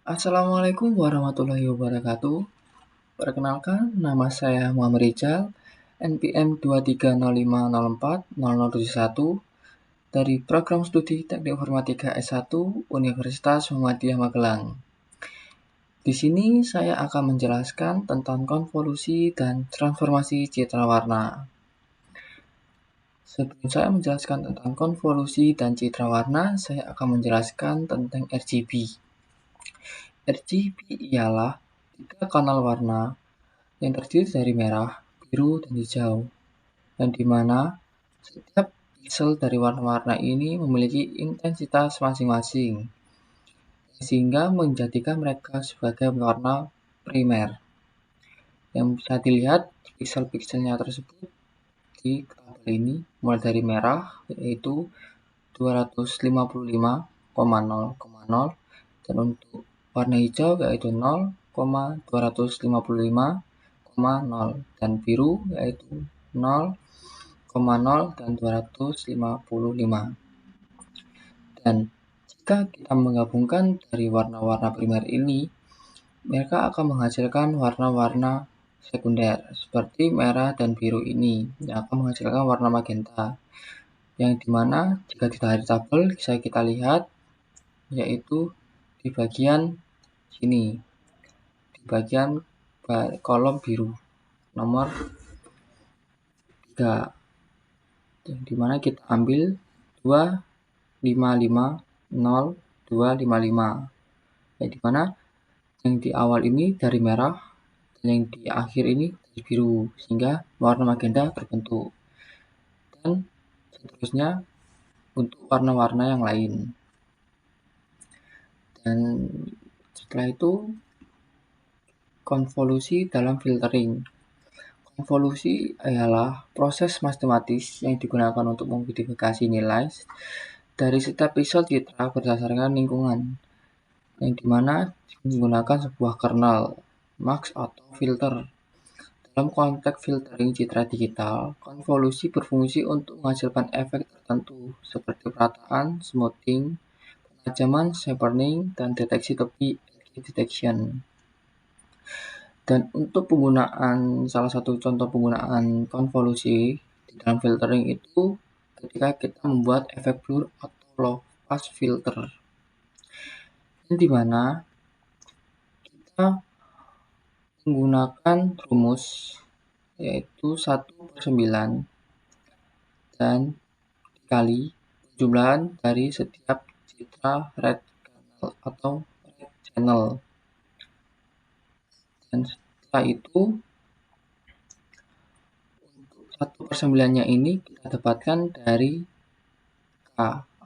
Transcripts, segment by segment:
Assalamualaikum warahmatullahi wabarakatuh. Perkenalkan, nama saya Muhammad Rizal, NPM 2305040071 dari Program Studi Teknik Informatika S1 Universitas Muhammadiyah Magelang. Di sini saya akan menjelaskan tentang konvolusi dan transformasi citra warna. Sebelum saya menjelaskan tentang konvolusi dan citra warna, saya akan menjelaskan tentang RGB. RGB ialah tiga kanal warna yang terdiri dari merah, biru, dan hijau, dan di mana setiap piksel dari warna-warna ini memiliki intensitas masing-masing, sehingga menjadikan mereka sebagai warna primer. Yang bisa dilihat piksel-pikselnya tersebut di tabel ini, mulai dari merah, yaitu 255,0,0, dan untuk warna hijau yaitu 0,255,0, dan biru yaitu 0,0 dan 255. Dan jika kita menggabungkan dari warna-warna primer ini, mereka akan menghasilkan warna-warna sekunder seperti merah dan biru ini yang akan menghasilkan warna magenta, yang dimana jika dari tabel bisa kita lihat yaitu di bagian sini, di bagian kolom biru nomor 3, yang dimana kita ambil 255,0,255, yang dimana yang di awal ini dari merah dan yang di akhir ini dari biru, sehingga warna magenta terbentuk, dan seterusnya untuk warna-warna yang lain. Dan setelah itu konvolusi dalam filtering. Konvolusi ialah proses matematis yang digunakan untuk memodifikasi nilai dari setiap piksel citra berdasarkan lingkungan, yang dimana menggunakan sebuah kernel, max atau filter. Dalam konteks filtering citra digital, konvolusi berfungsi untuk menghasilkan efek tertentu seperti perataan, smoothing, penajaman, sharpening, dan deteksi tepi edge detection. Dan untuk penggunaan, salah satu contoh penggunaan konvolusi di dalam filtering itu ketika kita membuat efek blur atau low pass filter, di mana kita menggunakan rumus yaitu 1/9 dan dikali jumlahan dari setiap citra red kernel atau red channel. Dan setelah itu untuk 1/9-nya ini kita dapatkan dari K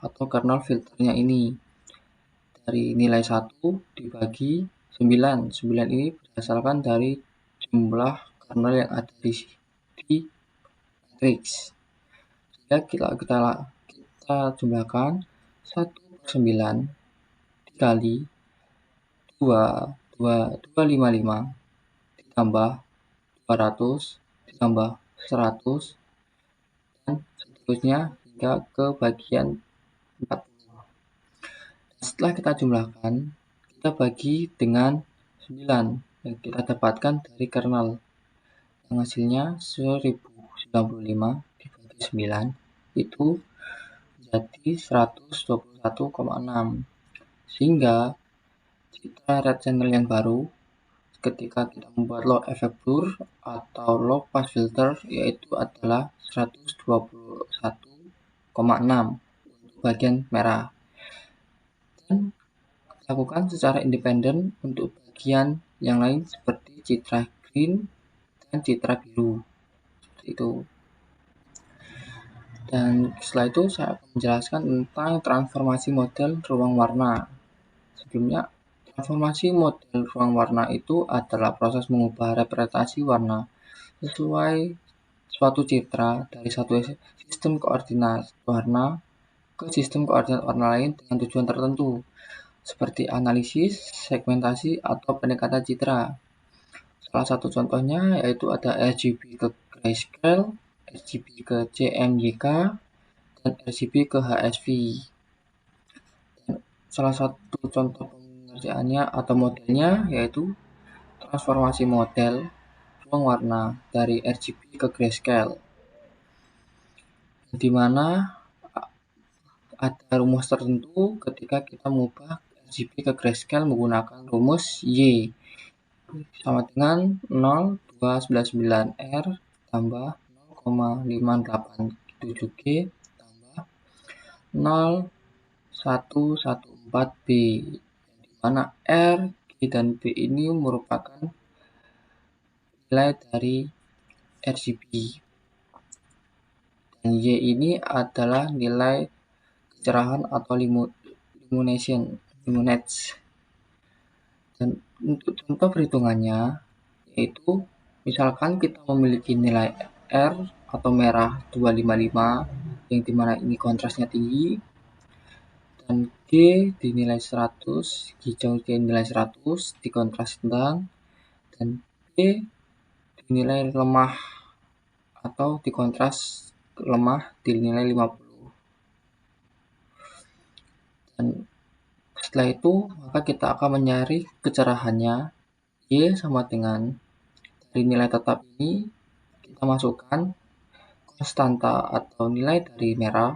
atau kernel filternya ini, dari nilai 1 dibagi 9. 9 ini berdasarkan dari jumlah kernel yang ada di matriks. Jika kita jumlahkan 1/9 dikali 2,255 ditambah 200 ditambah 100 dan seterusnya hingga ke bagian 40. Setelah kita jumlahkan, kita bagi dengan 9 yang kita dapatkan dari kernel, yang hasilnya 1095 dibagi 9 itu jadi 121,6, sehingga citra red channel yang baru ketika kita membuat low effect blur atau low pass filter yaitu adalah 121,6 untuk bagian merah, dan lakukan secara independen untuk bagian yang lain seperti citra green dan citra biru, seperti itu. Dan setelah itu saya akan menjelaskan tentang transformasi model ruang warna. Sebelumnya, transformasi model ruang warna itu adalah proses mengubah representasi warna sesuai suatu citra dari satu sistem koordinat warna ke sistem koordinat warna lain dengan tujuan tertentu, seperti analisis, segmentasi, atau pendekatan citra. Salah satu contohnya yaitu ada RGB ke grayscale, RGB ke CMYK, dan RGB ke HSV. Dan salah satu contoh Pengerjaannya atau modelnya yaitu transformasi model ruang warna dari RGB ke grayscale, di mana ada rumus tertentu ketika kita mengubah RGB ke grayscale menggunakan rumus Y sama dengan 0,299 R tambah 0,587G tambah 0,114B, di mana R, G, dan B ini merupakan nilai dari RGB dan Y ini adalah nilai kecerahan atau luminance. Dan untuk contoh perhitungannya yaitu misalkan kita memiliki nilai R atau merah 255 yang dimana ini kontrasnya tinggi, dan G dinilai 100, hijau dinilai 100 di kontras sedang, dan B dinilai lemah atau di kontras lemah dinilai 50. Dan setelah itu maka kita akan mencari kecerahannya. Y sama dengan dari nilai tetap ini kita masukkan konstanta atau nilai dari merah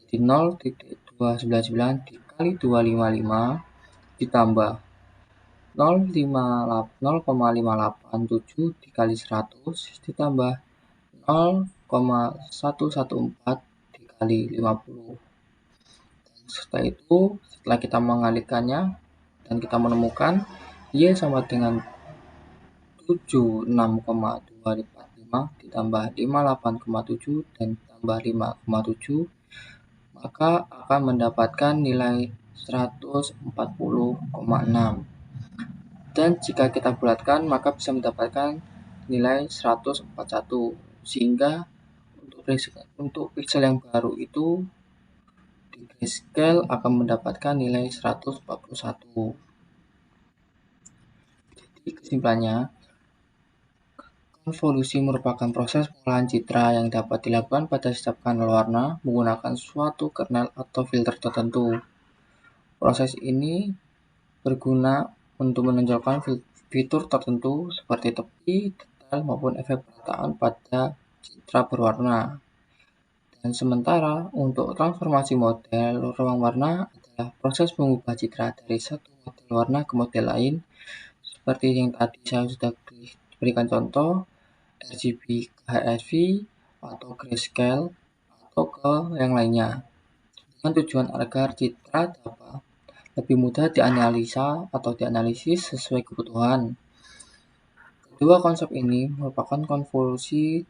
jadi 0,299 dikali 255 ditambah 0,587 dikali 100 ditambah 0,114 dikali 50. Setelah itu, setelah kita mengalihkannya dan kita menemukan Y sama dengan 76,245 ditambah 58,7 dan tambah 5,7, maka akan mendapatkan nilai 140,6. Dan jika kita bulatkan maka bisa mendapatkan nilai 141, sehingga untuk pixel yang baru itu di grayscale akan mendapatkan nilai 141. Jadi kesimpulannya, konvolusi merupakan proses pengolahan citra yang dapat dilakukan pada setiap kanal warna menggunakan suatu kernel atau filter tertentu. Proses ini berguna untuk menonjolkan fitur tertentu seperti tepi, detail, maupun efek perataan pada citra berwarna. Dan sementara untuk transformasi model ruang warna adalah proses mengubah citra dari satu model warna ke model lain, seperti yang tadi saya sudah berikan contoh, RGB ke HSV atau grayscale atau ke yang lainnya, dengan tujuan agar citra dapat lebih mudah dianalisa atau dianalisis sesuai kebutuhan. Kedua konsep ini merupakan konvolusi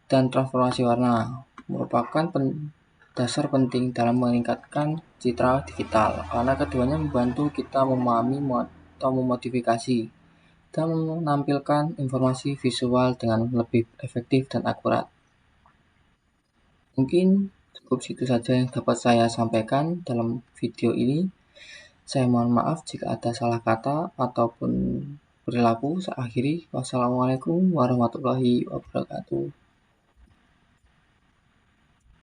dan transformasi warna, merupakan dasar penting dalam meningkatkan citra digital, karena keduanya membantu kita memahami atau memodifikasi dan menampilkan informasi visual dengan lebih efektif dan akurat. Mungkin cukup situ saja yang dapat saya sampaikan dalam video ini. Saya mohon maaf jika ada salah kata ataupun perilaku. Saya akhiri. Wassalamualaikum warahmatullahi wabarakatuh.